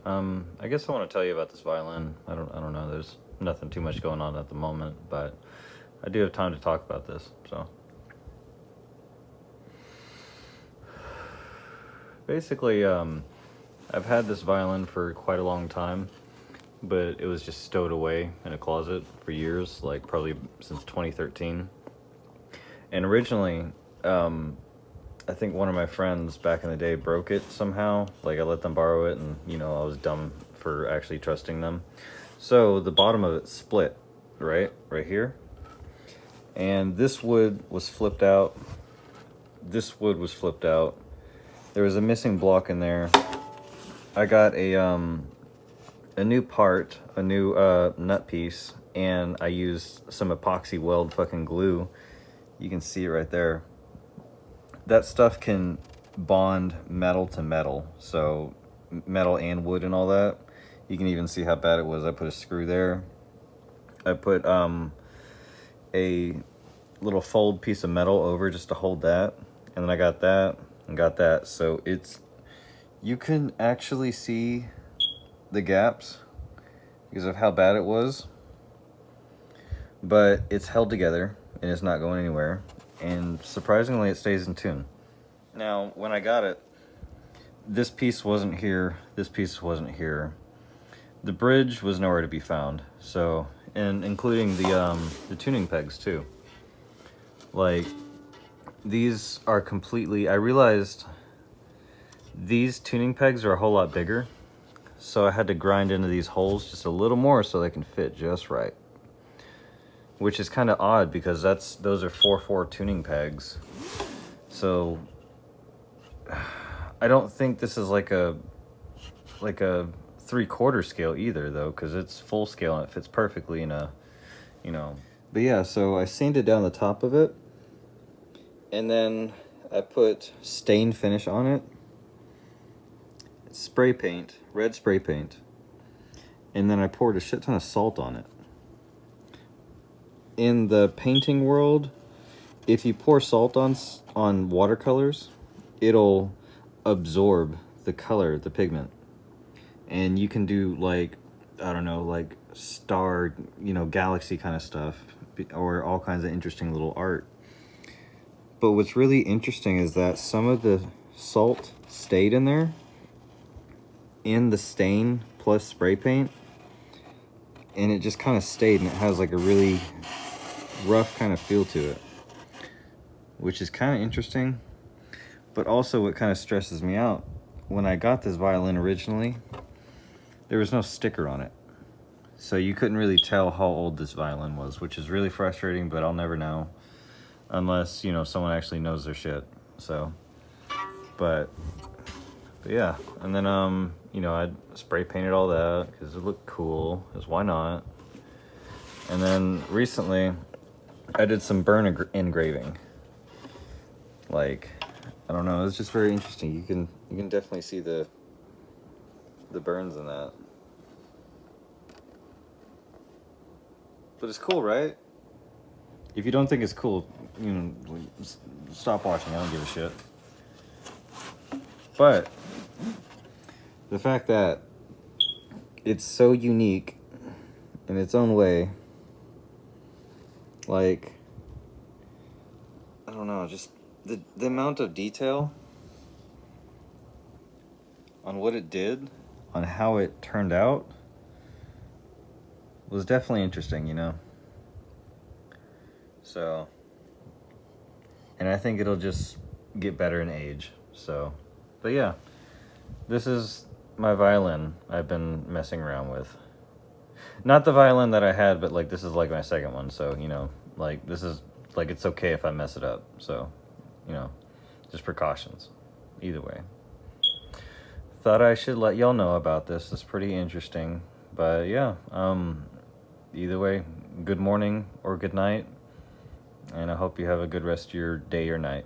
I guess I want to tell you about this violin. I don't know. There's nothing too much going on at the moment, but I do have time to talk about this. So basically, I've had this violin for quite a long time, but it was just stowed away in a closet for years, like probably since 2013. And originally, I think one of my friends back in the day broke it somehow. Like I let them borrow it, and I was dumb for actually trusting them. So the bottom of it split, right here. And this wood was flipped out. This wood was flipped out. There was a missing block in there. I got a new part, a new nut piece, and I used some epoxy weld fucking glue. You can see it right there. That stuff can bond metal to metal, so metal and wood and all that. You can even see how bad it was. I put a screw there. I put a little fold piece of metal over just to hold that, and then I got that and got that. So you can actually see the gaps because of how bad it was, but it's held together and it's not going anywhere, and surprisingly it stays in tune. Now when I got it, this piece wasn't here, this piece wasn't here, the bridge was nowhere to be found, so, and including the tuning pegs too. Like, these are completely, I realized these tuning pegs are a whole lot bigger, so I had to grind into these holes just a little more so they can fit just right. Which is kind of odd because those are 4/4 tuning pegs. So I don't think this is like a 3/4 scale either though, because it's full scale and it fits perfectly in a, But yeah, so I sanded down the top of it, and then I put stain finish on it. Spray paint, red spray paint. And then I poured a shit ton of salt on it. In the painting world, if you pour salt on watercolors, it'll absorb the color, the pigment. And you can do like, I don't know, like star, galaxy kind of stuff, or all kinds of interesting little art. But what's really interesting is that some of the salt stayed in there, in the stain plus spray paint, and it just kind of stayed, and it has like a really rough kind of feel to it, which is kind of interesting. But also what kind of stresses me out, when I got this violin originally, there was no sticker on it, so you couldn't really tell how old this violin was, which is really frustrating, but I'll never know unless someone actually knows their shit. So but yeah, and then I spray painted all that because it looked cool, because why not? And then recently I did some burn engraving. Like, I don't know, it's just very interesting. You can definitely see the burns in that. But it's cool, right? If you don't think it's cool, stop watching. I don't give a shit. But the fact that it's so unique in its own way, like, I don't know, just the amount of detail on what it did, on how it turned out, was definitely interesting, So, and I think it'll just get better in age. So, but yeah, this is my violin I've been messing around with. Not the violin that I had, but like this is like my second one. So, like this is like, it's okay if I mess it up. So, just precautions either way. Thought I should let y'all know about this. It's pretty interesting. But yeah, either way, good morning or good night, and I hope you have a good rest of your day or night.